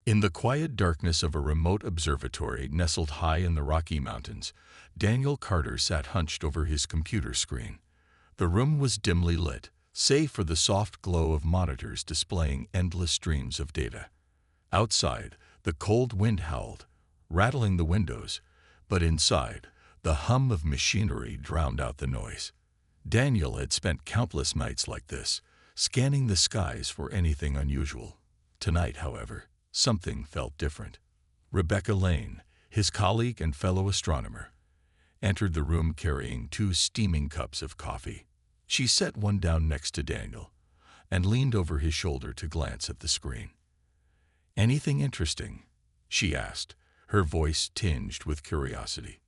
In the quiet darkness of a remote observatory nestled high in the Rocky Mountains, Daniel Carter sat hunched over his computer screen. The room was dimly lit, save for the soft glow of monitors displaying endless streams of data. Outside, the cold wind howled, rattling the windows, but inside, the hum of machinery drowned out the noise. Daniel had spent countless nights like this, scanning the skies for anything unusual. Tonight, however, something felt different. Rebecca Lane, his colleague and fellow astronomer, entered the room carrying 2 steaming cups of coffee. She set one down next to Daniel and leaned over his shoulder to glance at the screen. "Anything interesting?" she asked, her voice tinged with curiosity.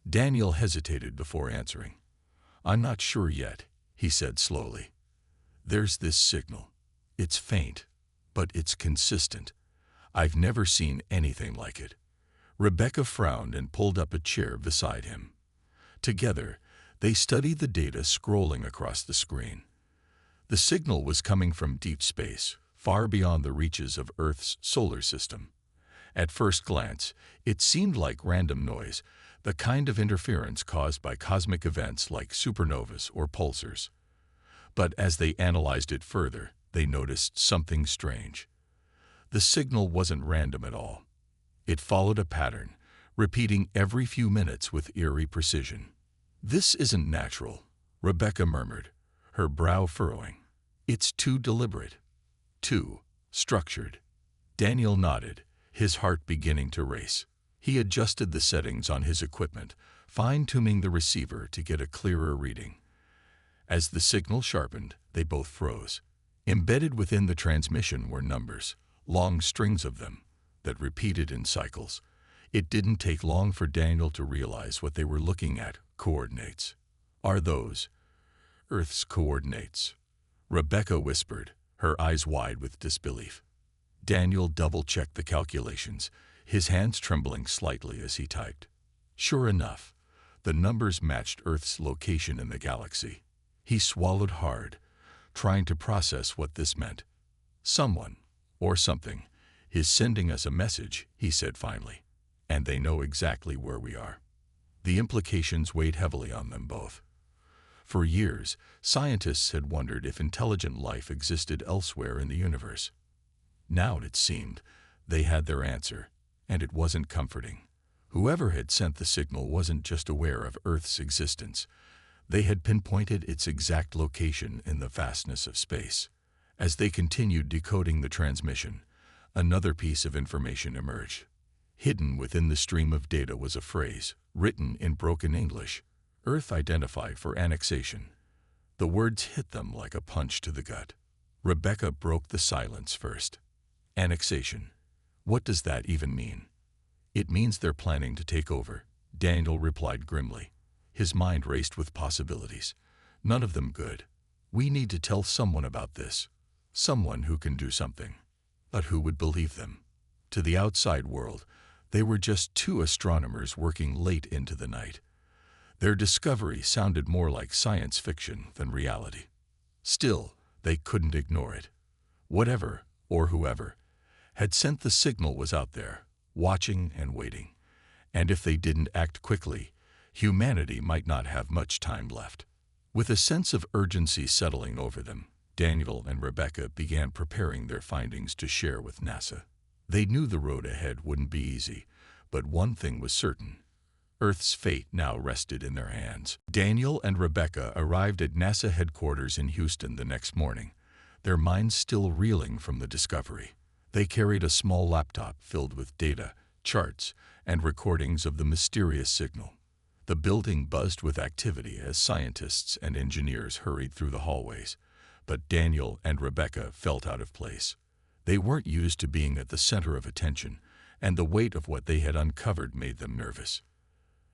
Daniel hesitated before answering. "I'm not sure yet," he said slowly. "There's this signal. It's faint, but it's consistent. I've never seen anything like it." Rebecca frowned and pulled up a chair beside him. Together, they studied the data scrolling across the screen. The signal was coming from deep space, far beyond the reaches of Earth's solar system. At first glance, it seemed like random noise, the kind of interference caused by cosmic events like supernovas or pulsars. But as they analyzed it further, they noticed something strange. The signal wasn't random at all. It followed a pattern, repeating every few minutes with eerie precision. "This isn't natural," Rebecca murmured, her brow furrowing. "It's too deliberate, too structured." Daniel nodded, his heart beginning to race. He adjusted the settings on his equipment, fine-tuning the receiver to get a clearer reading. As the signal sharpened, they both froze. Embedded within the transmission were numbers, long strings of them, that repeated in cycles. It didn't take long for Daniel to realize what they were looking at: coordinates. "Are those Earth's coordinates?" Rebecca whispered, her eyes wide with disbelief. Daniel double-checked the calculations, his hands trembling slightly as he typed. Sure enough, the numbers matched Earth's location in the galaxy. He swallowed hard, trying to process what this meant. "Someone, or something, is sending us a message," he said finally, "and they know exactly where we are." The implications weighed heavily on them both. For years, scientists had wondered if intelligent life existed elsewhere in the universe. Now, it seemed, they had their answer, and it wasn't comforting. Whoever had sent the signal wasn't just aware of Earth's existence. They had pinpointed its exact location in the vastness of space. As they continued decoding the transmission, another piece of information emerged. Hidden within the stream of data was a phrase, written in broken English: "Earth identified for annexation." The words hit them like a punch to the gut. Rebecca broke the silence first. "Annexation. What does that even mean?" "It means they're planning to take over," Daniel replied grimly. His mind raced with possibilities. None of them good. "We need to tell someone about this. Someone who can do something." But who would believe them? To the outside world, they were just 2 astronomers working late into the night. Their discovery sounded more like science fiction than reality. Still, they couldn't ignore it. Whatever, or whoever, had sent the signal was out there, watching and waiting. And if they didn't act quickly, humanity might not have much time left. With a sense of urgency settling over them, Daniel and Rebecca began preparing their findings to share with NASA. They knew the road ahead wouldn't be easy, but one thing was certain: Earth's fate now rested in their hands. Daniel and Rebecca arrived at NASA headquarters in Houston the next morning, their minds still reeling from the discovery. They carried a small laptop filled with data, charts, and recordings of the mysterious signal. The building buzzed with activity as scientists and engineers hurried through the hallways, but Daniel and Rebecca felt out of place. They weren't used to being at the center of attention, and the weight of what they had uncovered made them nervous.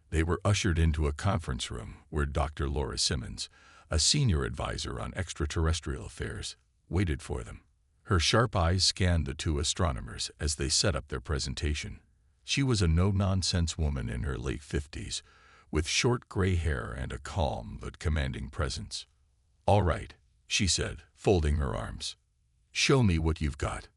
They were ushered into a conference room where Dr. Laura Simmons, a senior advisor on extraterrestrial affairs, waited for them. Her sharp eyes scanned the 2 astronomers as they set up their presentation. She was a no-nonsense woman in her late 50s, with short gray hair and a calm but commanding presence. "All right," she said, folding her arms. "Show me what you've got."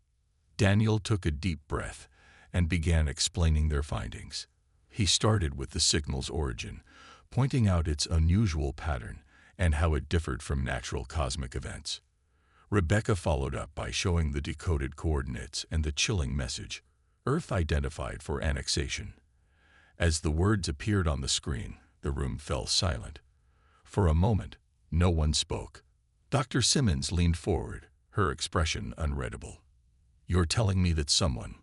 Daniel took a deep breath and began explaining their findings. He started with the signal's origin, pointing out its unusual pattern and how it differed from natural cosmic events. Rebecca followed up by showing the decoded coordinates and the chilling message, Earth identified for annexation. As the words appeared on the screen, the room fell silent. For a moment, no one spoke. Dr. Simmons leaned forward, her expression unreadable. "You're telling me that someone,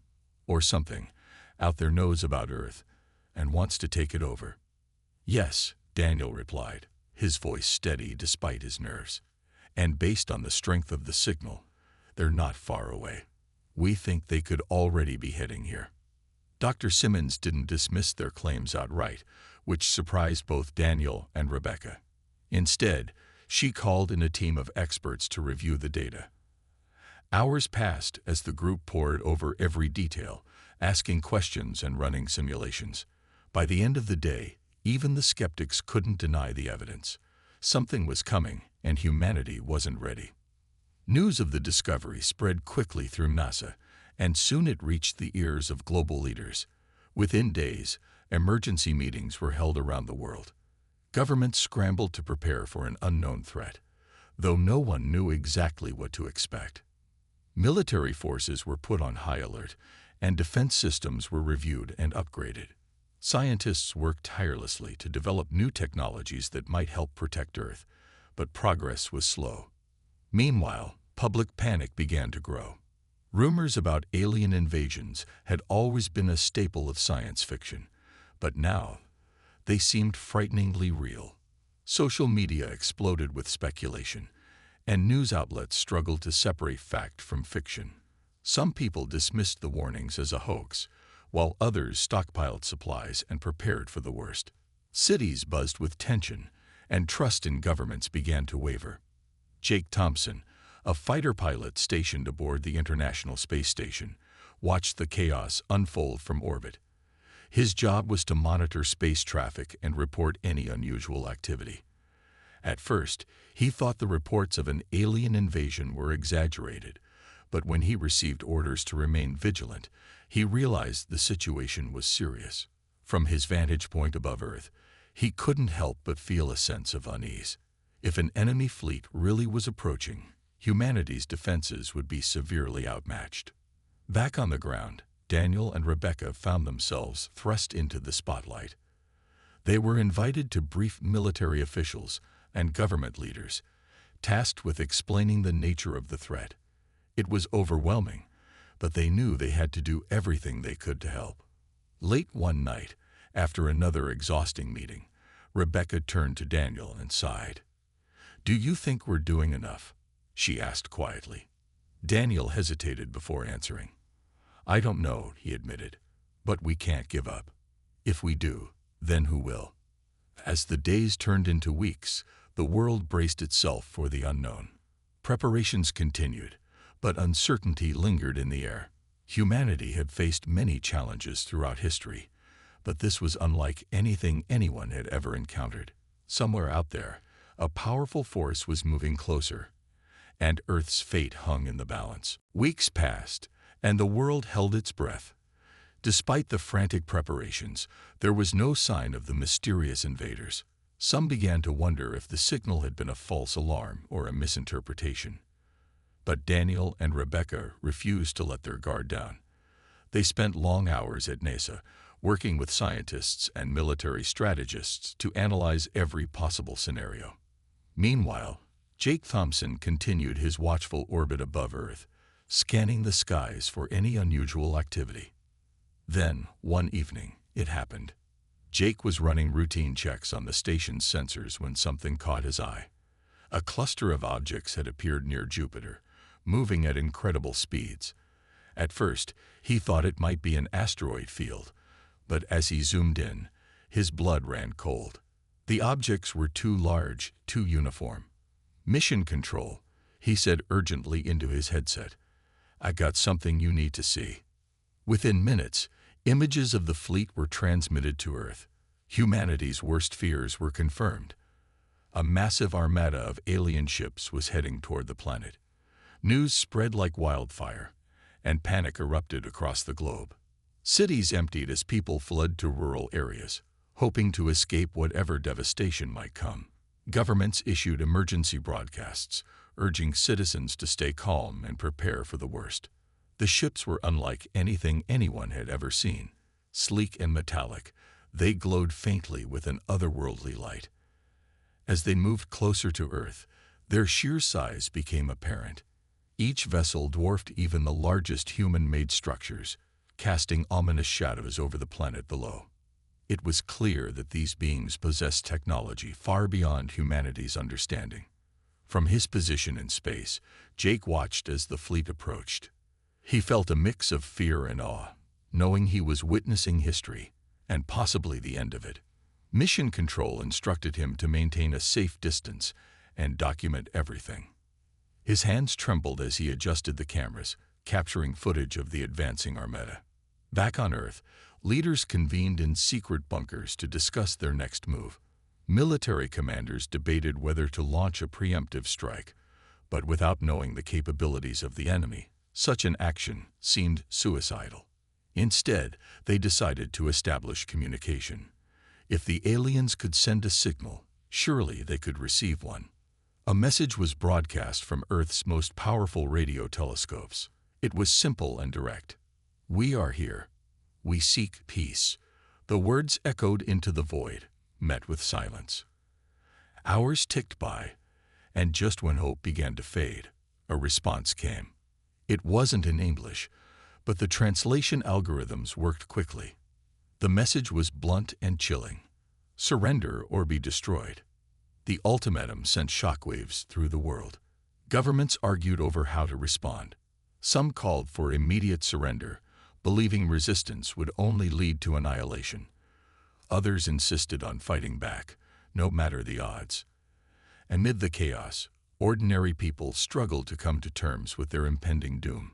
or something, out there knows about Earth and wants to take it over?" "Yes," Daniel replied, his voice steady despite his nerves. "And based on the strength of the signal, they're not far away. We think they could already be heading here." Dr. Simmons didn't dismiss their claims outright, which surprised both Daniel and Rebecca. Instead, she called in a team of experts to review the data. Hours passed as the group pored over every detail, asking questions and running simulations. By the end of the day, even the skeptics couldn't deny the evidence. Something was coming, and humanity wasn't ready. News of the discovery spread quickly through NASA, and soon it reached the ears of global leaders. Within days, emergency meetings were held around the world. Governments scrambled to prepare for an unknown threat, though no one knew exactly what to expect. Military forces were put on high alert, and defense systems were reviewed and upgraded. Scientists worked tirelessly to develop new technologies that might help protect Earth, but progress was slow. Meanwhile, public panic began to grow. Rumors about alien invasions had always been a staple of science fiction, but now they seemed frighteningly real. Social media exploded with speculation, and news outlets struggled to separate fact from fiction. Some people dismissed the warnings as a hoax, while others stockpiled supplies and prepared for the worst. Cities buzzed with tension, and trust in governments began to waver. Jake Thompson, a fighter pilot stationed aboard the International Space Station, watched the chaos unfold from orbit. His job was to monitor space traffic and report any unusual activity. At first, he thought the reports of an alien invasion were exaggerated, but when he received orders to remain vigilant, he realized the situation was serious. From his vantage point above Earth, he couldn't help but feel a sense of unease. If an enemy fleet really was approaching, humanity's defenses would be severely outmatched. Back on the ground, Daniel and Rebecca found themselves thrust into the spotlight. They were invited to brief military officials and government leaders, tasked with explaining the nature of the threat. It was overwhelming, but they knew they had to do everything they could to help. Late one night, after another exhausting meeting, Rebecca turned to Daniel and sighed. "Do you think we're doing enough?" she asked quietly. Daniel hesitated before answering. "I don't know," he admitted, "but we can't give up. If we do, then who will?" As the days turned into weeks, the world braced itself for the unknown. Preparations continued, but uncertainty lingered in the air. Humanity had faced many challenges throughout history, but this was unlike anything anyone had ever encountered. Somewhere out there, a powerful force was moving closer, and Earth's fate hung in the balance. Weeks passed, and the world held its breath. Despite the frantic preparations, there was no sign of the mysterious invaders. Some began to wonder if the signal had been a false alarm or a misinterpretation. But Daniel and Rebecca refused to let their guard down. They spent long hours at NASA, working with scientists and military strategists to analyze every possible scenario. Meanwhile, Jake Thompson continued his watchful orbit above Earth, scanning the skies for any unusual activity. Then, one evening, it happened. Jake was running routine checks on the station's sensors when something caught his eye. A cluster of objects had appeared near Jupiter, moving at incredible speeds. At first, he thought it might be an asteroid field, but as he zoomed in, his blood ran cold. The objects were too large, too uniform. "Mission Control," he said urgently into his headset. "I got something you need to see." Within minutes, images of the fleet were transmitted to Earth. Humanity's worst fears were confirmed. A massive armada of alien ships was heading toward the planet. News spread like wildfire, and panic erupted across the globe. Cities emptied as people fled to rural areas, hoping to escape whatever devastation might come. Governments issued emergency broadcasts, urging citizens to stay calm and prepare for the worst. The ships were unlike anything anyone had ever seen. Sleek and metallic, they glowed faintly with an otherworldly light. As they moved closer to Earth, their sheer size became apparent. Each vessel dwarfed even the largest human-made structures, casting ominous shadows over the planet below. It was clear that these beings possessed technology far beyond humanity's understanding. From his position in space, Jake watched as the fleet approached. He felt a mix of fear and awe, knowing he was witnessing history, and possibly the end of it. Mission Control instructed him to maintain a safe distance and document everything. His hands trembled as he adjusted the cameras, capturing footage of the advancing armada. Back on Earth, leaders convened in secret bunkers to discuss their next move. Military commanders debated whether to launch a preemptive strike, but without knowing the capabilities of the enemy, such an action seemed suicidal. Instead, they decided to establish communication. If the aliens could send a signal, surely they could receive one. A message was broadcast from Earth's most powerful radio telescopes. It was simple and direct. "We are here. We seek peace." The words echoed into the void, met with silence. Hours ticked by, and just when hope began to fade, a response came. It wasn't in English, but the translation algorithms worked quickly. The message was blunt and chilling. Surrender or be destroyed. The ultimatum sent shockwaves through the world. Governments argued over how to respond. Some called for immediate surrender, believing resistance would only lead to annihilation. Others insisted on fighting back, no matter the odds. Amid the chaos, ordinary people struggled to come to terms with their impending doom.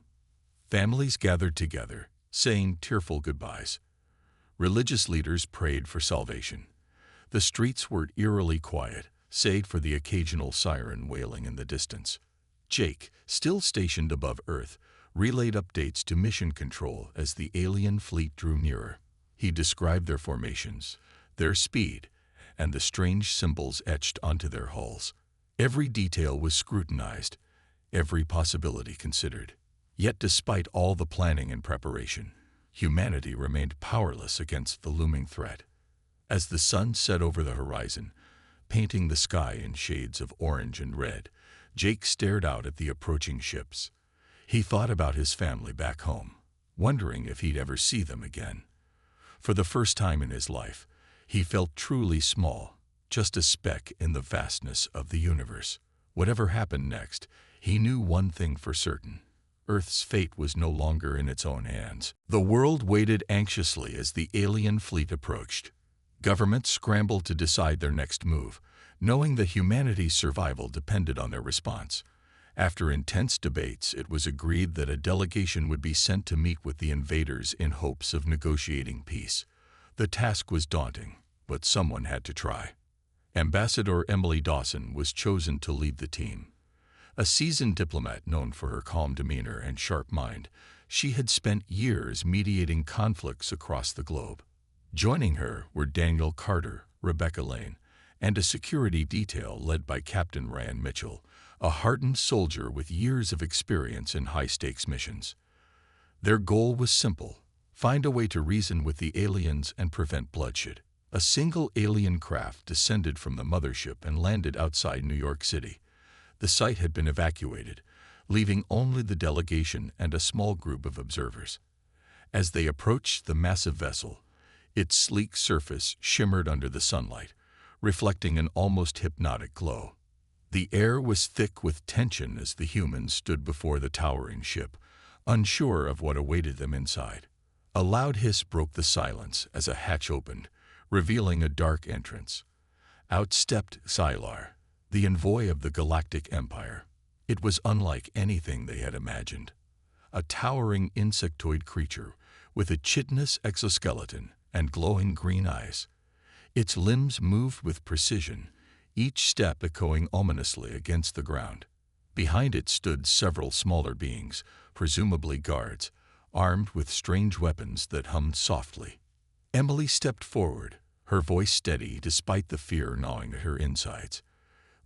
Families gathered together, saying tearful goodbyes. Religious leaders prayed for salvation. The streets were eerily quiet, save for the occasional siren wailing in the distance. Jake, still stationed above Earth, relayed updates to Mission Control as the alien fleet drew nearer. He described their formations, their speed, and the strange symbols etched onto their hulls. Every detail was scrutinized, every possibility considered. Yet despite all the planning and preparation, humanity remained powerless against the looming threat. As the sun set over the horizon, painting the sky in shades of orange and red, Jake stared out at the approaching ships. He thought about his family back home, wondering if he'd ever see them again. For the first time in his life, he felt truly small, just a speck in the vastness of the universe. Whatever happened next, he knew one thing for certain. Earth's fate was no longer in its own hands. The world waited anxiously as the alien fleet approached. Governments scrambled to decide their next move, knowing that humanity's survival depended on their response. After intense debates, it was agreed that a delegation would be sent to meet with the invaders in hopes of negotiating peace. The task was daunting, but someone had to try. Ambassador Emily Dawson was chosen to lead the team. A seasoned diplomat known for her calm demeanor and sharp mind, she had spent years mediating conflicts across the globe. Joining her were Daniel Carter, Rebecca Lane, and a security detail led by Captain Ryan Mitchell, a hardened soldier with years of experience in high-stakes missions. Their goal was simple: find a way to reason with the aliens and prevent bloodshed. A single alien craft descended from the mothership and landed outside New York City. The site had been evacuated, leaving only the delegation and a small group of observers. As they approached the massive vessel, its sleek surface shimmered under the sunlight, reflecting an almost hypnotic glow. The air was thick with tension as the humans stood before the towering ship, unsure of what awaited them inside. A loud hiss broke the silence as a hatch opened, revealing a dark entrance. Out stepped Sylar, the envoy of the Galactic Empire. It was unlike anything they had imagined. A towering insectoid creature with a chitinous exoskeleton and glowing green eyes. Its limbs moved with precision, each step echoing ominously against the ground. Behind it stood several smaller beings, presumably guards, armed with strange weapons that hummed softly. Emily stepped forward, her voice steady despite the fear gnawing at her insides.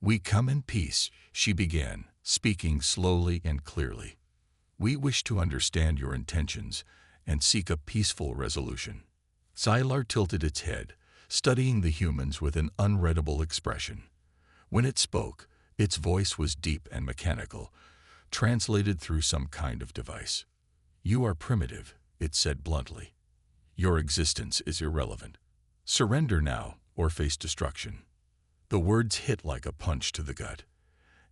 "We come in peace," she began, speaking slowly and clearly. "We wish to understand your intentions and seek a peaceful resolution." Xylar tilted its head, studying the humans with an unreadable expression. When it spoke, its voice was deep and mechanical, translated through some kind of device. "You are primitive," it said bluntly. "Your existence is irrelevant. Surrender now or face destruction." The words hit like a punch to the gut.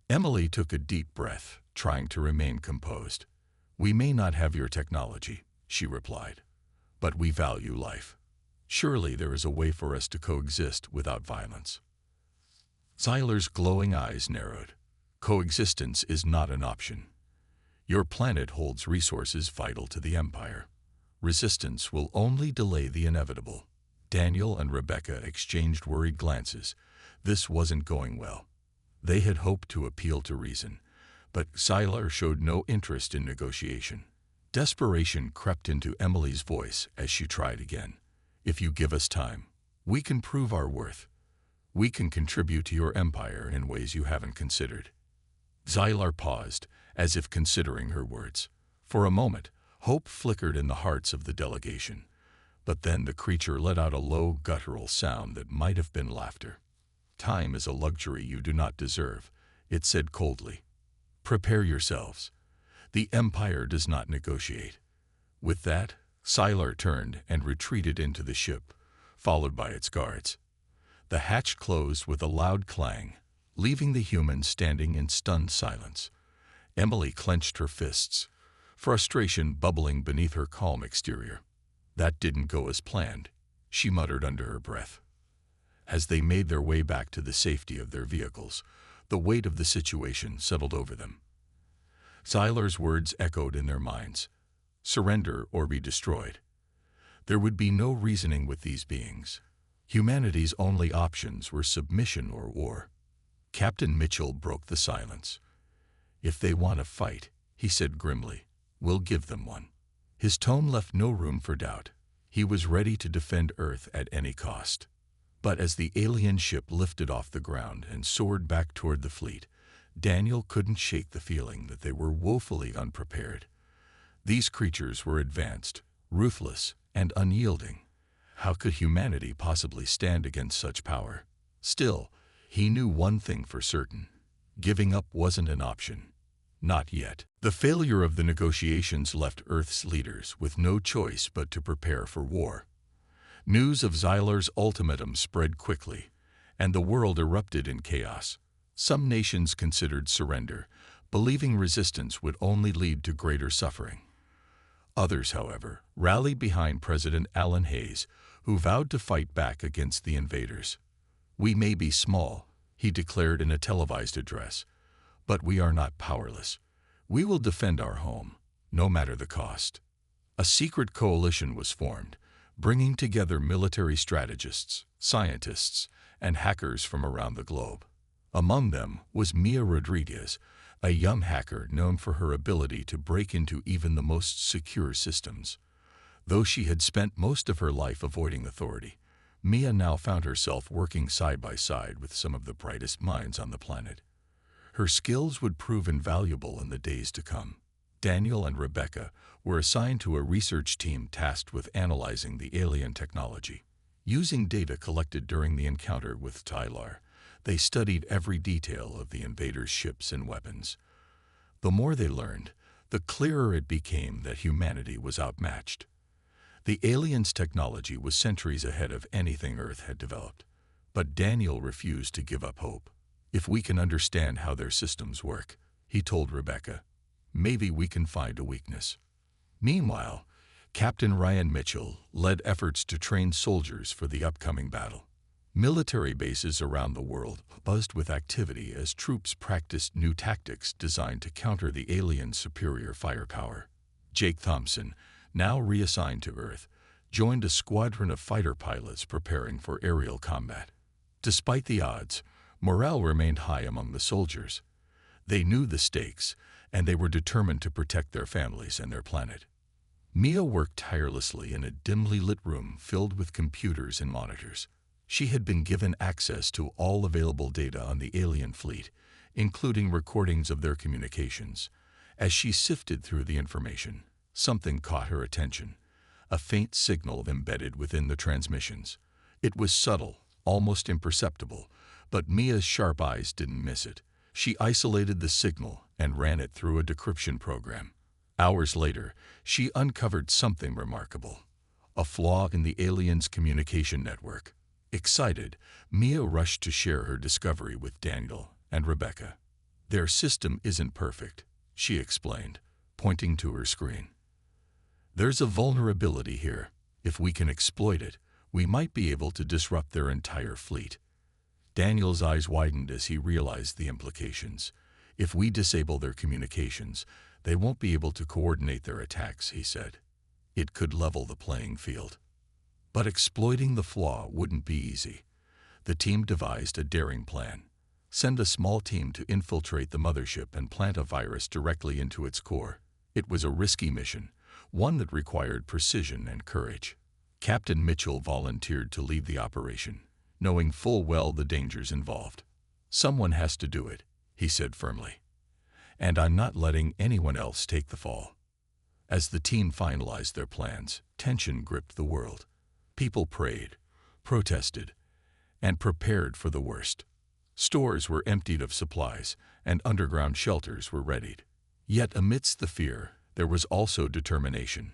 Emily took a deep breath, trying to remain composed. "We may not have your technology," she replied, "but we value life. Surely there is a way for us to coexist without violence." Xylar's glowing eyes narrowed. "Coexistence is not an option. Your planet holds resources vital to the Empire. Resistance will only delay the inevitable." Daniel and Rebecca exchanged worried glances. This wasn't going well. They had hoped to appeal to reason, but Xylar showed no interest in negotiation. Desperation crept into Emily's voice as she tried again. "If you give us time, we can prove our worth. We can contribute to your empire in ways you haven't considered." Xylar paused, as if considering her words. For a moment, hope flickered in the hearts of the delegation, but then the creature let out a low, guttural sound that might have been laughter. "Time is a luxury you do not deserve," it said coldly. "Prepare yourselves. The Empire does not negotiate." With that, Xylar turned and retreated into the ship, followed by its guards. The hatch closed with a loud clang, leaving the humans standing in stunned silence. Emily clenched her fists, frustration bubbling beneath her calm exterior. "That didn't go as planned," she muttered under her breath. As they made their way back to the safety of their vehicles, the weight of the situation settled over them. Xylar's words echoed in their minds: "Surrender or be destroyed." There would be no reasoning with these beings. Humanity's only options were submission or war. Captain Mitchell broke the silence. "If they want a fight," he said grimly, "we'll give them one." His tone left no room for doubt. He was ready to defend Earth at any cost. But as the alien ship lifted off the ground and soared back toward the fleet, Daniel couldn't shake the feeling that they were woefully unprepared. These creatures were advanced, ruthless, and unyielding. How could humanity possibly stand against such power? Still, he knew one thing for certain: giving up wasn't an option. Not yet. The failure of the negotiations left Earth's leaders with no choice but to prepare for war. News of Xylar's ultimatum spread quickly, and the world erupted in chaos. Some nations considered surrender, believing resistance would only lead to greater suffering. Others, however, rallied behind President Alan Hayes, who vowed to fight back against the invaders. "We may be small," he declared in a televised address, "but we are not powerless. We will defend our home, no matter the cost." A secret coalition was formed, bringing together military strategists, scientists, and hackers from around the globe. Among them was Mia Rodriguez, a young hacker known for her ability to break into even the most secure systems. Though she had spent most of her life avoiding authority, Mia now found herself working side by side with some of the brightest minds on the planet. Her skills would prove invaluable in the days to come. Daniel and Rebecca were assigned to a research team tasked with analyzing the alien technology. Using data collected during the encounter with Xylar, they studied every detail of the invaders' ships and weapons. The more they learned, the clearer it became that humanity was outmatched. The aliens' technology was centuries ahead of anything Earth had developed, but Daniel refused to give up hope. "If we can understand how their systems work," he told Rebecca, "maybe we can find a weakness." Meanwhile, Captain Ryan Mitchell led efforts to train soldiers for the upcoming battle. Military bases around the world buzzed with activity as troops practiced new tactics designed to counter the aliens' superior firepower. Jake Thompson, now reassigned to Earth, joined a squadron of fighter pilots preparing for aerial combat. Despite the odds, morale remained high among the soldiers. They knew the stakes, and they were determined to protect their families and their planet. Mia worked tirelessly in a dimly lit room filled with computers and monitors. She had been given access to all available data on the alien fleet, including recordings of their communications. As she sifted through the information, something caught her attention, a faint signal embedded within the transmissions. It was subtle, almost imperceptible, but Mia's sharp eyes didn't miss it. She isolated the signal and ran it through a decryption program. Hours later, she uncovered something remarkable, a flaw in the aliens' communication network. Excited, Mia rushed to share her discovery with Daniel and Rebecca. "Their system isn't perfect," she explained, pointing to her screen. "There's a vulnerability here. If we can exploit it, we might be able to disrupt their entire fleet." Daniel's eyes widened as he realized the implications. "If we disable their communications, they won't be able to coordinate their attacks," he said. "It could level the playing field." But exploiting the flaw wouldn't be easy. The team devised a daring plan. Send a small team to infiltrate the mothership and plant a virus directly into its core. It was a risky mission, one that required precision and courage. Captain Mitchell volunteered to lead the operation, knowing full well the dangers involved. "Someone has to do it," he said firmly. "And I'm not letting anyone else take the fall." As the team finalized their plans, tension gripped the world. People prayed, protested, and prepared for the worst. Stores were emptied of supplies, and underground shelters were readied. Yet amidst the fear, there was also determination.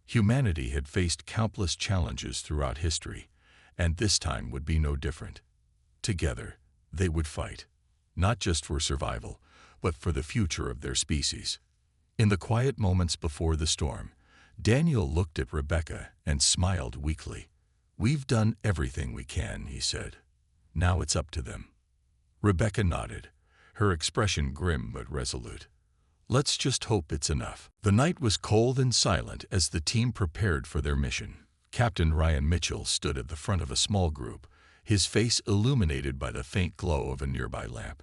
Humanity had faced countless challenges throughout history, and this time would be no different. Together, they would fight, not just for survival, but for the future of their species. In the quiet moments before the storm, Daniel looked at Rebecca and smiled weakly. "We've done everything we can," he said. "Now it's up to them." Rebecca nodded, her expression grim but resolute. "Let's just hope it's enough." The night was cold and silent as the team prepared for their mission. Captain Ryan Mitchell stood at the front of a small group, his face illuminated by the faint glow of a nearby lamp.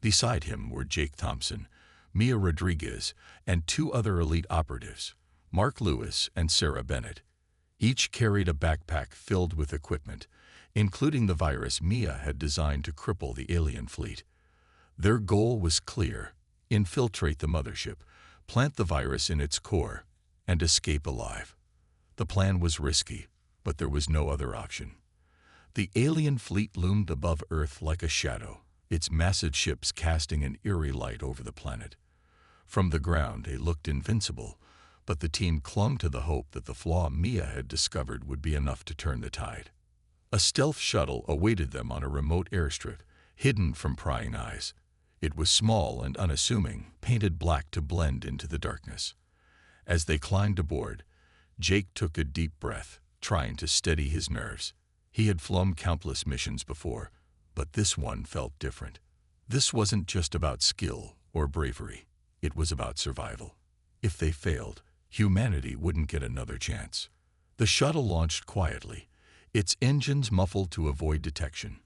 Beside him were Jake Thompson, Mia Rodriguez, and two other elite operatives, Mark Lewis and Sarah Bennett. Each carried a backpack filled with equipment, including the virus Mia had designed to cripple the alien fleet. Their goal was clear: infiltrate the mothership, plant the virus in its core, and escape alive. The plan was risky, but there was no other option. The alien fleet loomed above Earth like a shadow, its massive ships casting an eerie light over the planet. From the ground, it looked invincible, but the team clung to the hope that the flaw Mia had discovered would be enough to turn the tide. A stealth shuttle awaited them on a remote airstrip, hidden from prying eyes. It was small and unassuming, painted black to blend into the darkness. As they climbed aboard, Jake took a deep breath, trying to steady his nerves. He had flown countless missions before, but this one felt different. This wasn't just about skill or bravery. It was about survival. If they failed, humanity wouldn't get another chance. The shuttle launched quietly, its engines muffled to avoid detection.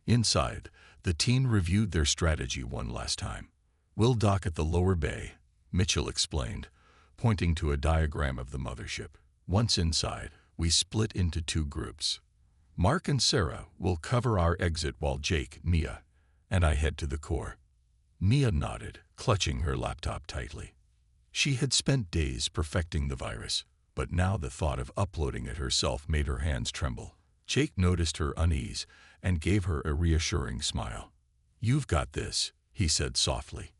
Inside, the team reviewed their strategy one last time. "We'll dock at the lower bay," Mitchell explained, pointing to a diagram of the mothership. "Once inside, we split into two groups. Mark and Sarah will cover our exit while Jake, Mia, and I head to the core." Mia nodded, clutching her laptop tightly. She had spent days perfecting the virus, but now the thought of uploading it herself made her hands tremble. Jake noticed her unease and gave her a reassuring smile. "You've got this," he said softly.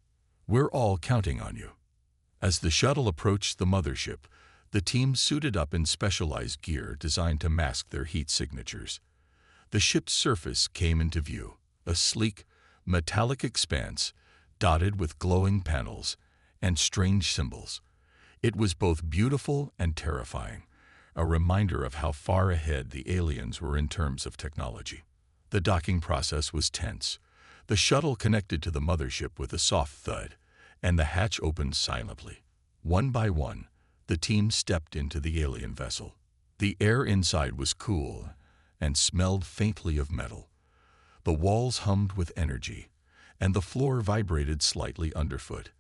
"We're all counting on you." As the shuttle approached the mothership, the team suited up in specialized gear designed to mask their heat signatures. The ship's surface came into view, a sleek, metallic expanse dotted with glowing panels and strange symbols. It was both beautiful and terrifying, a reminder of how far ahead the aliens were in terms of technology. The docking process was tense. The shuttle connected to the mothership with a soft thud, and the hatch opened silently. One by one, the team stepped into the alien vessel. The air inside was cool and smelled faintly of metal. The walls hummed with energy, and the floor vibrated slightly underfoot.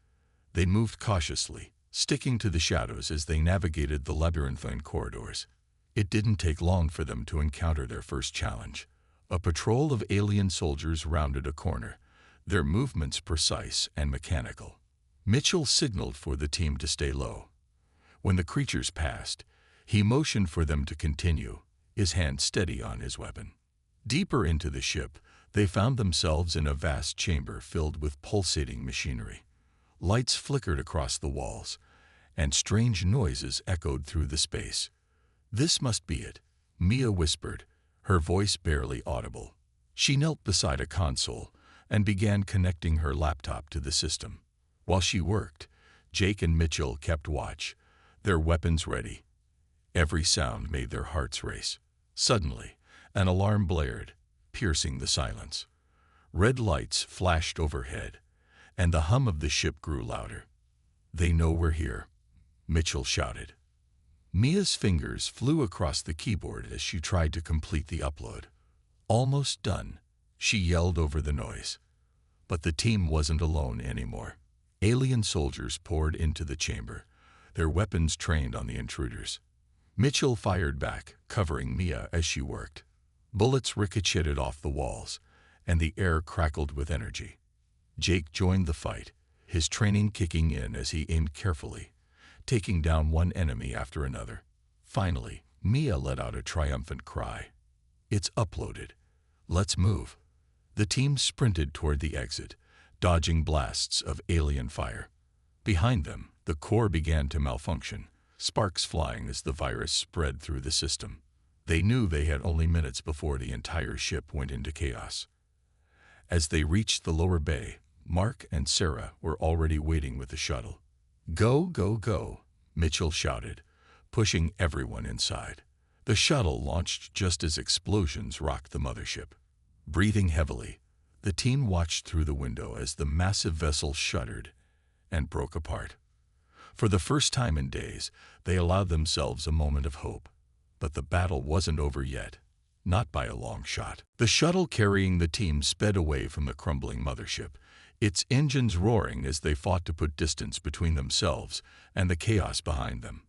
They moved cautiously, sticking to the shadows as they navigated the labyrinthine corridors. It didn't take long for them to encounter their first challenge. A patrol of alien soldiers rounded a corner, their movements precise and mechanical. Mitchell signaled for the team to stay low. When the creatures passed, he motioned for them to continue, his hand steady on his weapon. Deeper into the ship, they found themselves in a vast chamber filled with pulsating machinery. Lights flickered across the walls, and strange noises echoed through the space. "This must be it," Mia whispered, her voice barely audible. She knelt beside a console and began connecting her laptop to the system. While she worked, Jake and Mitchell kept watch, their weapons ready. Every sound made their hearts race. Suddenly, an alarm blared, piercing the silence. Red lights flashed overhead, and the hum of the ship grew louder. "They know we're here," Mitchell shouted. Mia's fingers flew across the keyboard as she tried to complete the upload. "Almost done," she yelled over the noise. But the team wasn't alone anymore. Alien soldiers poured into the chamber, their weapons trained on the intruders. Mitchell fired back, covering Mia as she worked. Bullets ricocheted off the walls, and the air crackled with energy. Jake joined the fight, his training kicking in as he aimed carefully, taking down one enemy after another. Finally, Mia let out a triumphant cry. "It's uploaded. Let's move." The team sprinted toward the exit, dodging blasts of alien fire. Behind them, the core began to malfunction, sparks flying as the virus spread through the system. They knew they had only minutes before the entire ship went into chaos. As they reached the lower bay, Mark and Sarah were already waiting with the shuttle. "Go, go, go," Mitchell shouted, pushing everyone inside. The shuttle launched just as explosions rocked the mothership. Breathing heavily, the team watched through the window as the massive vessel shuddered and broke apart. For the first time in days, they allowed themselves a moment of hope. But the battle wasn't over yet, not by a long shot. The shuttle carrying the team sped away from the crumbling mothership, its engines roaring as they fought to put distance between themselves and the chaos behind them.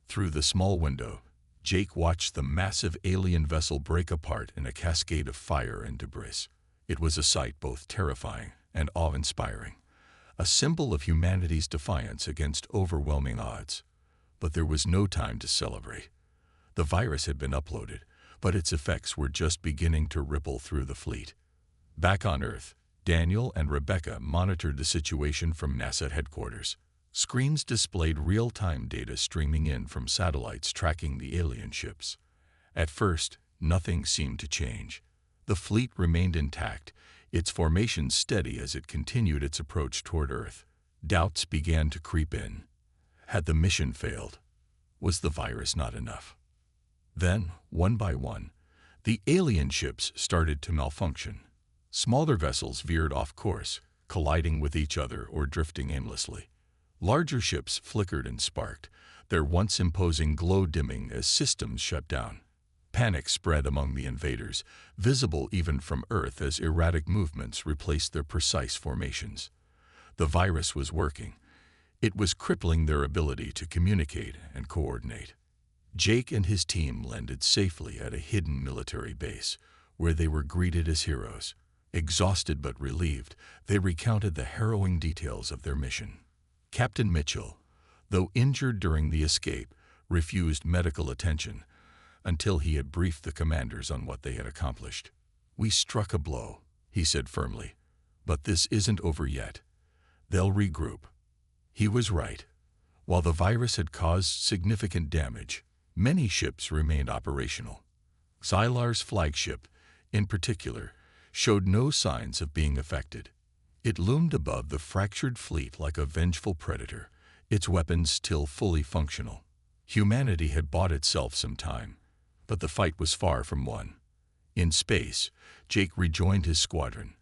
Through the small window, Jake watched the massive alien vessel break apart in a cascade of fire and debris. It was a sight both terrifying and awe-inspiring, a symbol of humanity's defiance against overwhelming odds. But there was no time to celebrate. The virus had been uploaded, but its effects were just beginning to ripple through the fleet. Back on Earth, Daniel and Rebecca monitored the situation from NASA headquarters. Screens displayed real-time data streaming in from satellites tracking the alien ships. At first, nothing seemed to change. The fleet remained intact, its formation steady as it continued its approach toward Earth. Doubts began to creep in. Had the mission failed? Was the virus not enough? Then, one by one, the alien ships started to malfunction. Smaller vessels veered off course, colliding with each other or drifting aimlessly. Larger ships flickered and sparked, their once imposing glow dimming as systems shut down. Panic spread among the invaders, visible even from Earth as erratic movements replaced their precise formations. The virus was working. It was crippling their ability to communicate and coordinate. Jake and his team landed safely at a hidden military base, where they were greeted as heroes. Exhausted but relieved, they recounted the harrowing details of their mission. Captain Mitchell, though injured during the escape, refused medical attention until he had briefed the commanders on what they had accomplished. "We struck a blow," he said firmly, "but this isn't over yet. They'll regroup." He was right. While the virus had caused significant damage, many ships remained operational. Xylar's flagship, in particular, showed no signs of being affected. It loomed above the fractured fleet like a vengeful predator, its weapons still fully functional. Humanity had bought itself some time, but the fight was far from won. In space, Jake rejoined his squadron,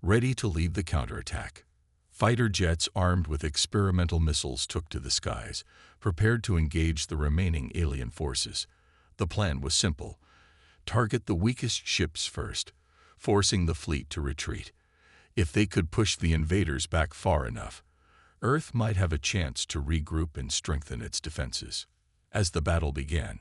ready to lead the counterattack. Fighter jets armed with experimental missiles took to the skies, prepared to engage the remaining alien forces. The plan was simple: target the weakest ships first, forcing the fleet to retreat. If they could push the invaders back far enough, Earth might have a chance to regroup and strengthen its defenses. As the battle began,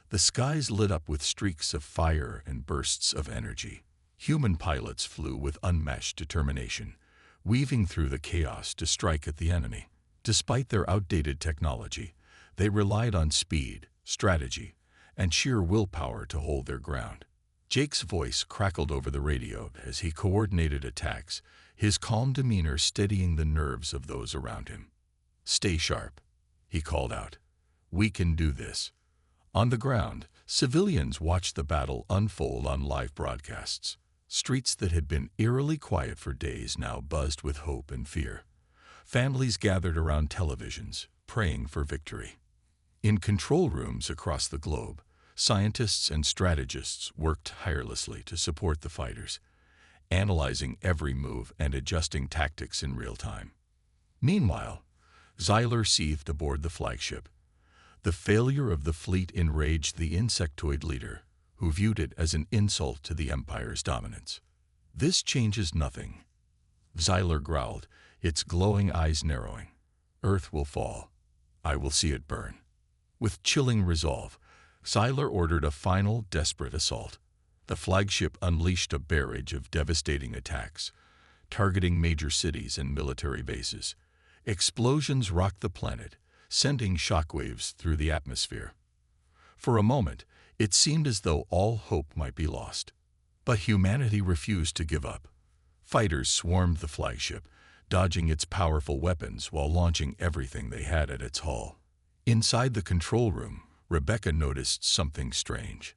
the skies lit up with streaks of fire and bursts of energy. Human pilots flew with unmatched determination, weaving through the chaos to strike at the enemy. Despite their outdated technology, they relied on speed, strategy, and sheer willpower to hold their ground. Jake's voice crackled over the radio as he coordinated attacks, his calm demeanor steadying the nerves of those around him. "Stay sharp," he called out. "We can do this." On the ground, civilians watched the battle unfold on live broadcasts. Streets that had been eerily quiet for days now buzzed with hope and fear. Families gathered around televisions, praying for victory. In control rooms across the globe, scientists and strategists worked tirelessly to support the fighters, analyzing every move and adjusting tactics in real time. Meanwhile, Xyler seethed aboard the flagship. The failure of the fleet enraged the insectoid leader, who viewed it as an insult to the Empire's dominance. "This changes nothing," Xyler growled, its glowing eyes narrowing. "Earth will fall. I will see it burn." With chilling resolve, Xyler ordered a final, desperate assault. The flagship unleashed a barrage of devastating attacks, targeting major cities and military bases. Explosions rocked the planet, sending shockwaves through the atmosphere. For a moment, it seemed as though all hope might be lost. But humanity refused to give up. Fighters swarmed the flagship, dodging its powerful weapons while launching everything they had at its hull. Inside the control room, Rebecca noticed something strange.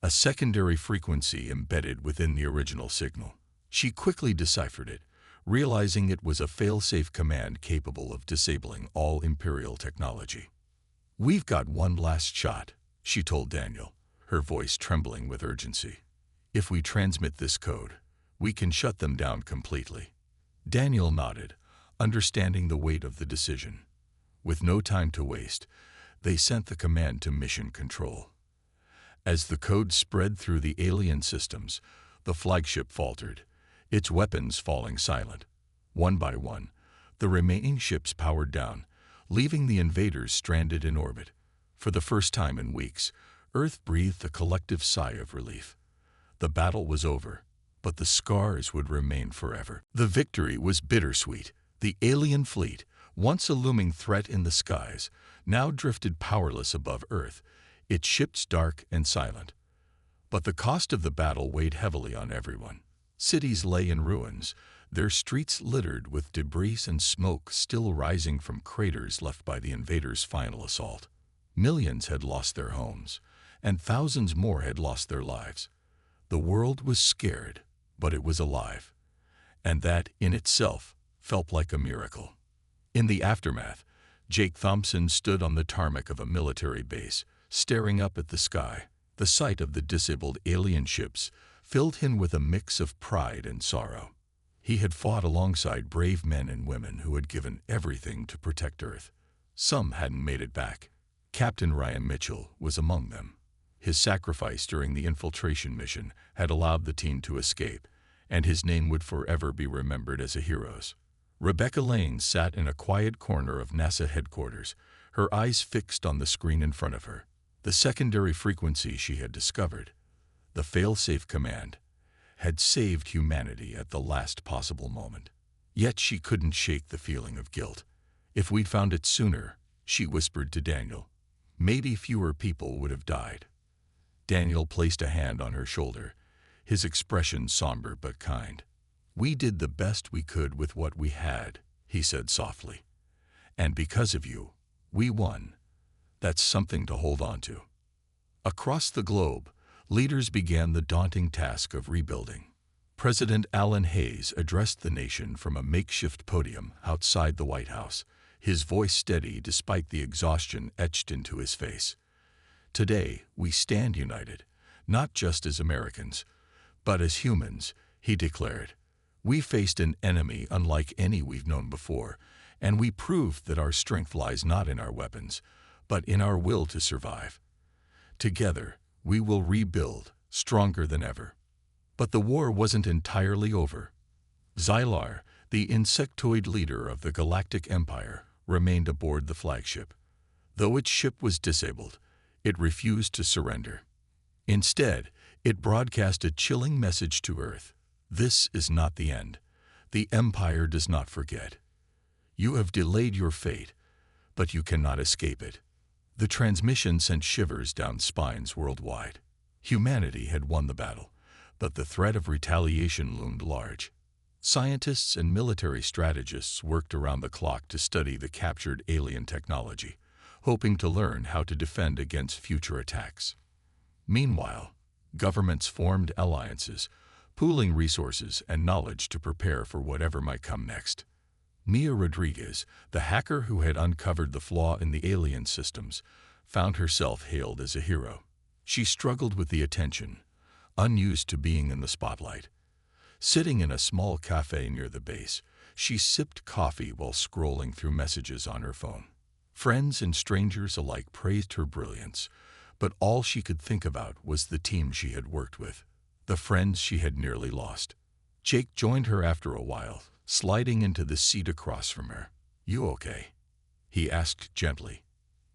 A secondary frequency embedded within the original signal. She quickly deciphered it, realizing it was a fail-safe command capable of disabling all Imperial technology. "We've got one last shot," she told Daniel, her voice trembling with urgency. "If we transmit this code, we can shut them down completely." Daniel nodded, understanding the weight of the decision. With no time to waste, they sent the command to Mission Control. As the code spread through the alien systems, the flagship faltered, its weapons falling silent. One by one, the remaining ships powered down, leaving the invaders stranded in orbit. For the first time in weeks, Earth breathed a collective sigh of relief. The battle was over, but the scars would remain forever. The victory was bittersweet. The alien fleet, once a looming threat in the skies, now drifted powerless above Earth, its ships dark and silent. But the cost of the battle weighed heavily on everyone. Cities lay in ruins, their streets littered with debris and smoke still rising from craters left by the invaders' final assault. Millions had lost their homes, and thousands more had lost their lives. The world was scared, but it was alive, and that, in itself, felt like a miracle. In the aftermath, Jake Thompson stood on the tarmac of a military base, staring up at the sky. The sight of the disabled alien ships filled him with a mix of pride and sorrow. He had fought alongside brave men and women who had given everything to protect Earth. Some hadn't made it back. Captain Ryan Mitchell was among them. His sacrifice during the infiltration mission had allowed the team to escape, and his name would forever be remembered as a hero's. Rebecca Lane sat in a quiet corner of NASA headquarters, her eyes fixed on the screen in front of her. The secondary frequency she had discovered, the fail-safe command, had saved humanity at the last possible moment. Yet she couldn't shake the feeling of guilt. "If we'd found it sooner," she whispered to Daniel, "maybe fewer people would have died." Daniel placed a hand on her shoulder, his expression somber but kind. "We did the best we could with what we had," he said softly. "And because of you, we won. That's something to hold on to." Across the globe, leaders began the daunting task of rebuilding. President Alan Hayes addressed the nation from a makeshift podium outside the White House, his voice steady despite the exhaustion etched into his face. "Today, we stand united, not just as Americans, but as humans," he declared. "We faced an enemy unlike any we've known before, and we proved that our strength lies not in our weapons, but in our will to survive. Together, we will rebuild, stronger than ever." But the war wasn't entirely over. Xylar, The insectoid leader of the Galactic Empire remained aboard the flagship. Though its ship was disabled, it refused to surrender. Instead, it broadcast a chilling message to Earth. This is not the end. The Empire does not forget. You have delayed your fate, but you cannot escape it. The transmission sent shivers down spines worldwide. Humanity had won the battle, but the threat of retaliation loomed large. Scientists and military strategists worked around the clock to study the captured alien technology, hoping to learn how to defend against future attacks. Meanwhile, governments formed alliances, pooling resources and knowledge to prepare for whatever might come next. Mia Rodriguez, the hacker who had uncovered the flaw in the alien systems, found herself hailed as a hero. She struggled with the attention, unused to being in the spotlight. Sitting in a small cafe near the base, she sipped coffee while scrolling through messages on her phone. Friends and strangers alike praised her brilliance, but all she could think about was the team she had worked with, the friends she had nearly lost. Jake joined her after a while, sliding into the seat across from her. "You okay?" he asked gently.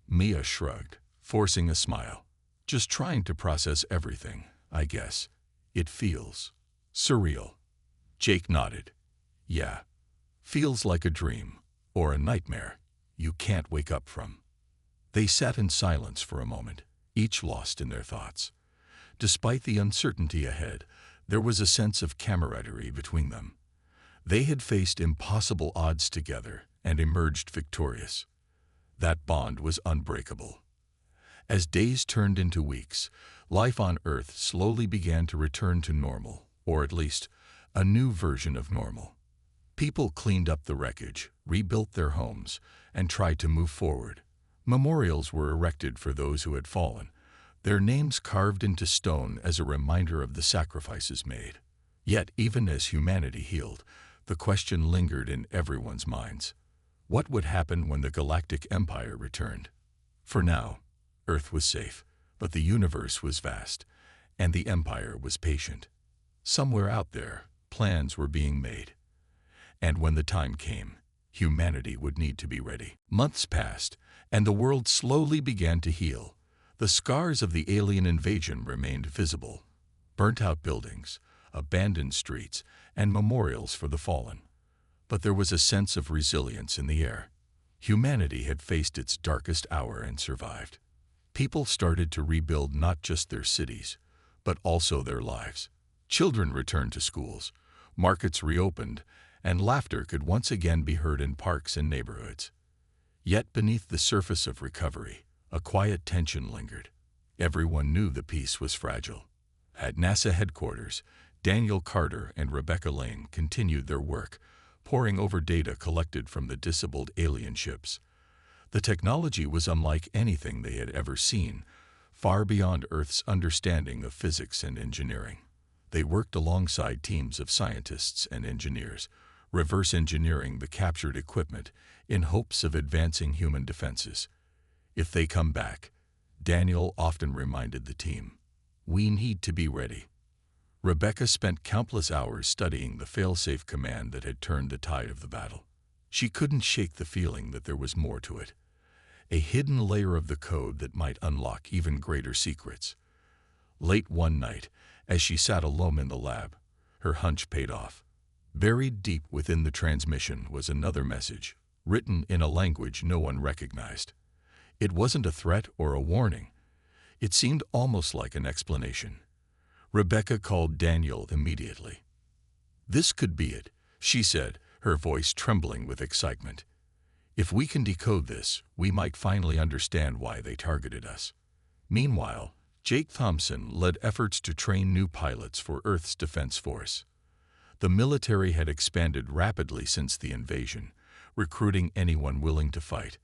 Mia shrugged, forcing a smile. "Just trying to process everything, I guess. It feels surreal." Jake nodded. "Yeah, feels like a dream, or a nightmare you can't wake up from." They sat in silence for a moment, each lost in their thoughts. Despite the uncertainty ahead, there was a sense of camaraderie between them. They had faced impossible odds together and emerged victorious. That bond was unbreakable. As days turned into weeks, life on Earth slowly began to return to normal, or at least a new version of normal. People cleaned up the wreckage, rebuilt their homes, and tried to move forward. Memorials were erected for those who had fallen, their names carved into stone as a reminder of the sacrifices made. Yet, even as humanity healed, the question lingered in everyone's minds. What would happen when the Galactic Empire returned? For now, Earth was safe, but the universe was vast, and the Empire was patient. Somewhere out there, plans were being made. And when the time came, humanity would need to be ready. Months passed, and the world slowly began to heal. The scars of the alien invasion remained visible. Burnt-out buildings, abandoned streets, and memorials for the fallen. But there was a sense of resilience in the air. Humanity had faced its darkest hour and survived. People started to rebuild not just their cities, but also their lives. Children returned to schools, markets reopened, and laughter could once again be heard in parks and neighborhoods. Yet beneath the surface of recovery, a quiet tension lingered. Everyone knew the peace was fragile. At NASA headquarters, Daniel Carter and Rebecca Lane continued their work, poring over data collected from the disabled alien ships. The technology was unlike anything they had ever seen, far beyond Earth's understanding of physics and engineering. They worked alongside teams of scientists and engineers, reverse engineering the captured equipment in hopes of advancing human defenses. "If they come back," Daniel often reminded the team, "we need to be ready." Rebecca spent countless hours studying the fail-safe command that had turned the tide of the battle. She couldn't shake the feeling that there was more to it, a hidden layer of the code that might unlock even greater secrets. Late one night, as she sat alone in the lab, her hunch paid off. Buried deep within the transmission was another message, written in a language no one recognized. It wasn't a threat or a warning. It seemed almost like an explanation. Rebecca called Daniel immediately. "This could be it," she said, her voice trembling with excitement. "If we can decode this, we might finally understand why they targeted us." Meanwhile, Jake Thompson led efforts to train new pilots for Earth's Defense Force. The military had expanded rapidly since the invasion, recruiting anyone willing to fight.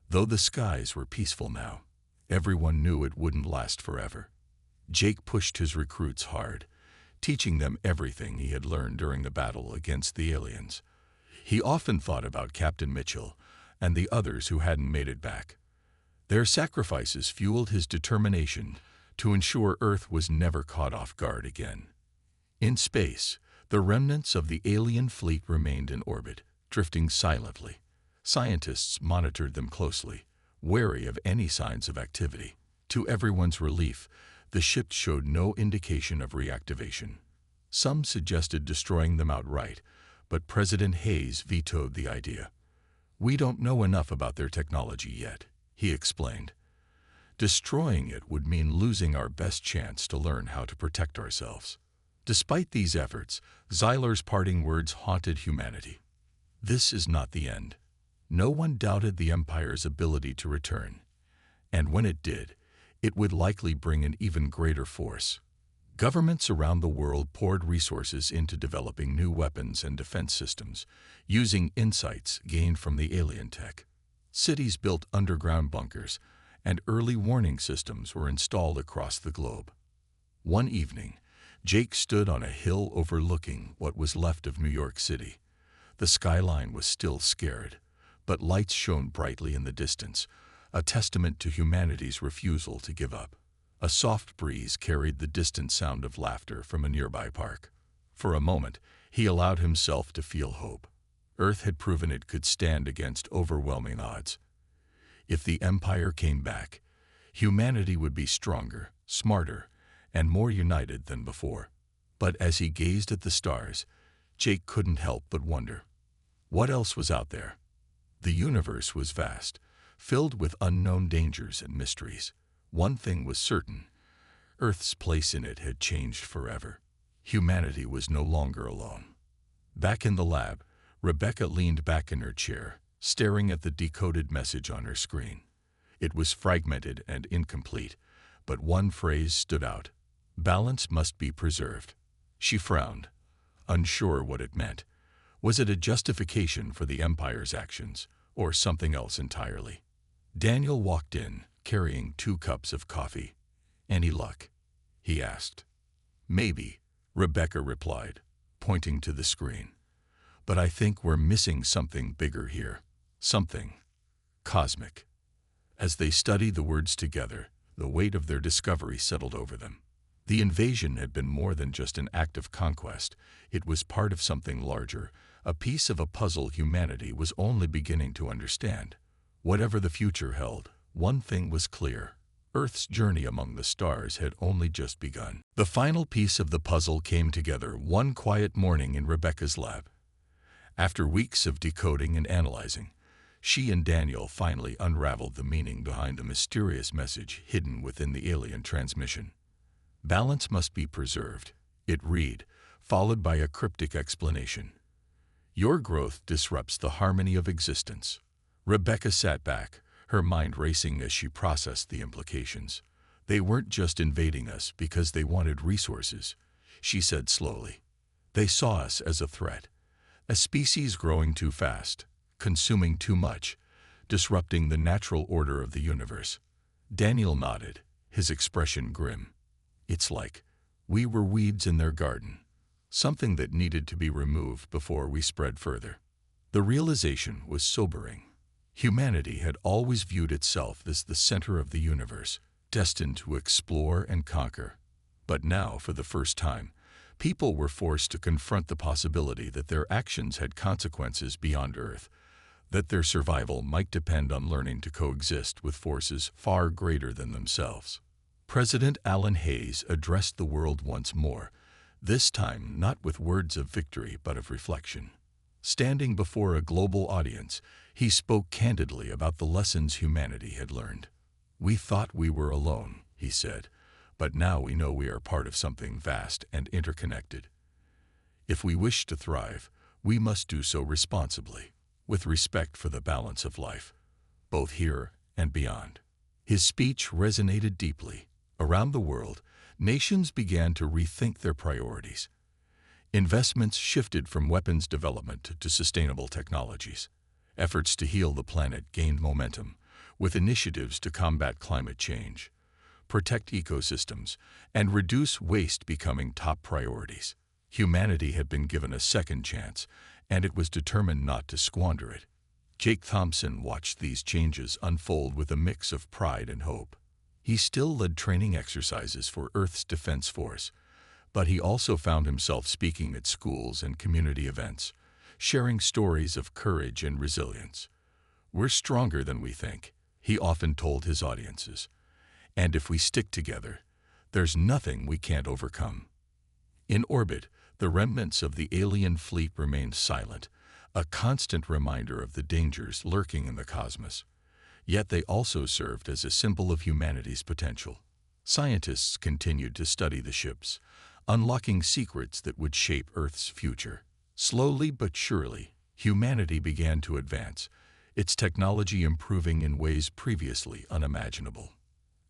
Though the skies were peaceful now, everyone knew it wouldn't last forever. Jake pushed his recruits hard, teaching them everything he had learned during the battle against the aliens. He often thought about Captain Mitchell and the others who hadn't made it back. Their sacrifices fueled his determination to ensure Earth was never caught off guard again. In space, The remnants of the alien fleet remained in orbit, drifting silently. Scientists monitored them closely, wary of any signs of activity. To everyone's relief, the ship showed no indication of reactivation. Some suggested destroying them outright, but President Hayes vetoed the idea. "We don't know enough about their technology yet," he explained. "Destroying it would mean losing our best chance to learn how to protect ourselves." Despite these efforts, Zyler's parting words haunted humanity. This is not the end. No one doubted the Empire's ability to return, and when it did, it would likely bring an even greater force. Governments around the world poured resources into developing new weapons and defense systems, using insights gained from the alien tech. Cities built underground bunkers, and early warning systems were installed across the globe. One evening, Jake stood on a hill overlooking what was left of New York City. The skyline was still scared, but lights shone brightly in the distance, a testament to humanity's refusal to give up. A soft breeze carried the distant sound of laughter from a nearby park. For a moment, he allowed himself to feel hope. Earth had proven it could stand against overwhelming odds. If the Empire came back, humanity would be stronger, smarter, and more united than before. But as he gazed at the stars, Jake couldn't help but wonder. What else was out there? The universe was vast, filled with unknown dangers and mysteries. One thing was certain: Earth's place in it had changed forever. Humanity was no longer alone. Back in the lab, Rebecca leaned back in her chair, staring at the decoded message on her screen. It was fragmented and incomplete, but one phrase stood out: "Balance must be preserved." She frowned, unsure what it meant. Was it a justification for the Empire's actions, or something else entirely? Daniel walked in, carrying 2 cups of coffee. "Any luck?" he asked. "Maybe," Rebecca replied, pointing to the screen. "But I think we're missing something bigger here. Something cosmic." As they studied the words together, the weight of their discovery settled over them. The invasion had been more than just an act of conquest. It was part of something larger, a piece of a puzzle humanity was only beginning to understand. Whatever the future held, one thing was clear: Earth's journey among the stars had only just begun. The final piece of the puzzle came together one quiet morning in Rebecca's lab. After weeks of decoding and analyzing, she and Daniel finally unraveled the meaning behind the mysterious message hidden within the alien transmission. "Balance must be preserved," it read, followed by a cryptic explanation. "Your growth disrupts the harmony of existence." Rebecca sat back, her mind racing as she processed the implications. "They weren't just invading us because they wanted resources," she said slowly. "They saw us as a threat, a species growing too fast, consuming too much, disrupting the natural order of the universe." Daniel nodded, his expression grim. "It's like we were weeds in their garden, something that needed to be removed before we spread further." The realization was sobering. Humanity had always viewed itself as the center of the universe, destined to explore and conquer. But now, for the first time, people were forced to confront the possibility that their actions had consequences beyond Earth, that their survival might depend on learning to coexist with forces far greater than themselves. President Alan Hayes addressed the world once more, this time not with words of victory but of reflection. Standing before a global audience, he spoke candidly about the lessons humanity had learned. "We thought we were alone," he said, "but now we know we are part of something vast and interconnected. If we wish to thrive, we must do so responsibly, with respect for the balance of life, both here and beyond." His speech resonated deeply. Around the world, nations began to rethink their priorities. Investments shifted from weapons development to sustainable technologies. Efforts to heal the planet gained momentum, with initiatives to combat climate change, protect ecosystems, and reduce waste becoming top priorities. Humanity had been given a second chance, and it was determined not to squander it. Jake Thompson watched these changes unfold with a mix of pride and hope. He still led training exercises for Earth's Defense Force, But he also found himself speaking at schools and community events, sharing stories of courage and resilience. "We're stronger than we think," he often told his audiences. "And if we stick together, there's nothing we can't overcome." In orbit, the remnants of the alien fleet remained silent, a constant reminder of the dangers lurking in the cosmos. Yet they also served as a symbol of humanity's potential. Scientists continued to study the ships, unlocking secrets that would shape Earth's future. Slowly but surely, humanity began to advance, its technology improving in ways previously unimaginable.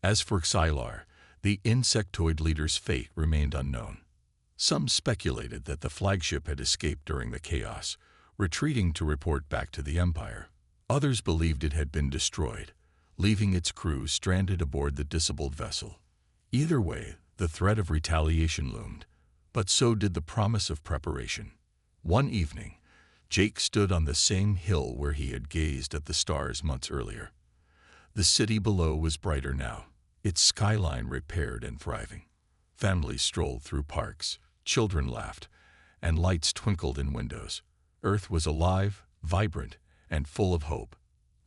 As for Xylar, the insectoid leader's fate remained unknown. Some speculated that the flagship had escaped during the chaos, retreating to report back to the Empire. Others believed it had been destroyed, leaving its crew stranded aboard the disabled vessel. Either way, the threat of retaliation loomed, but so did the promise of preparation. One evening, Jake stood on the same hill where he had gazed at the stars months earlier. The city below was brighter now, its skyline repaired and thriving. Families strolled through parks, children laughed, and lights twinkled in windows. Earth was alive, vibrant, and full of hope.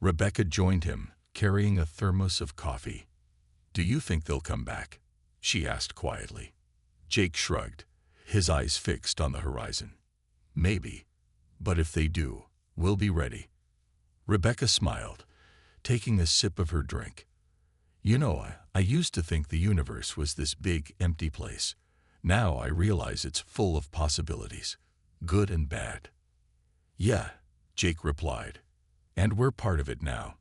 Rebecca joined him, carrying a thermos of coffee. "Do you think they'll come back?" she asked quietly. Jake shrugged, his eyes fixed on the horizon. "Maybe, but if they do, we'll be ready." Rebecca smiled, taking a sip of her drink. "You know, I used to think the universe was this big, empty place. Now I realize it's full of possibilities, good and bad." "Yeah," Jake replied, "and we're part of it now,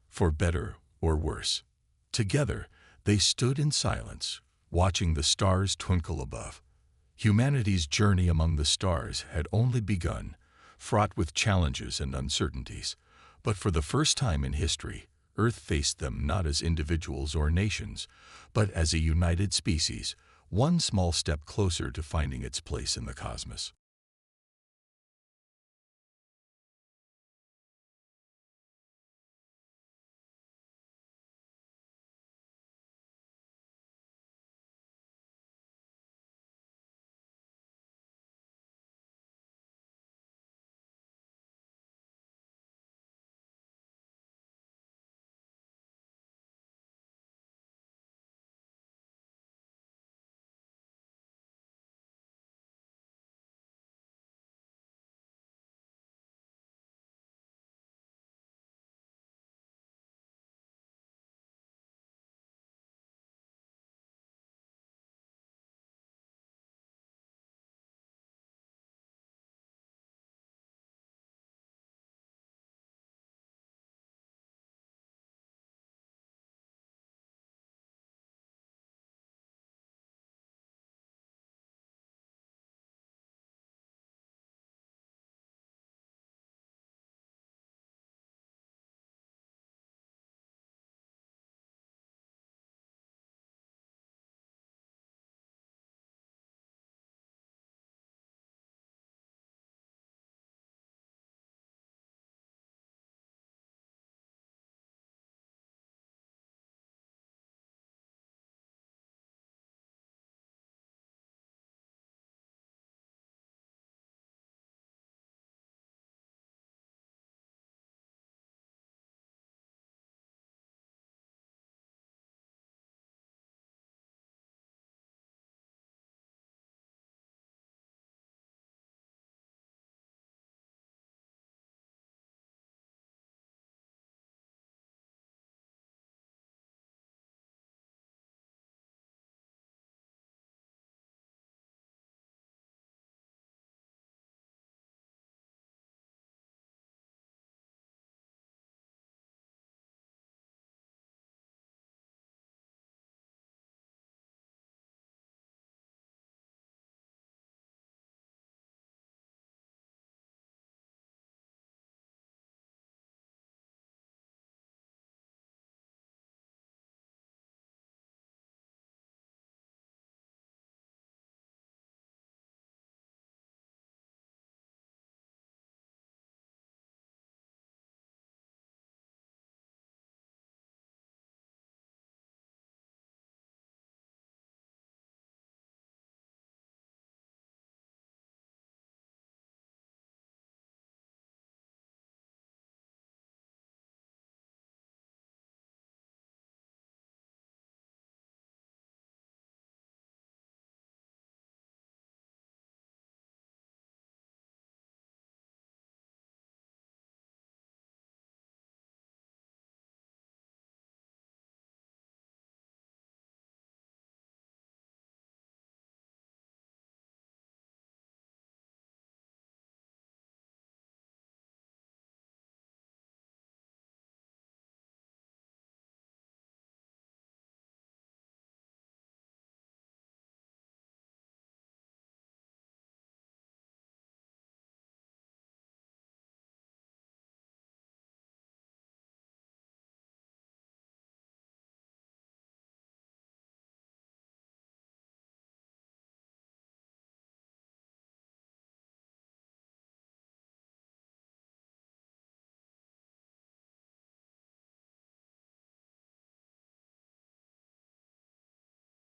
for better or worse." Together, they stood in silence, watching the stars twinkle above. Humanity's journey among the stars had only begun, fraught with challenges and uncertainties. But for the first time in history, Earth faced them not as individuals or nations, but as a united species, one small step closer to finding its place in the cosmos.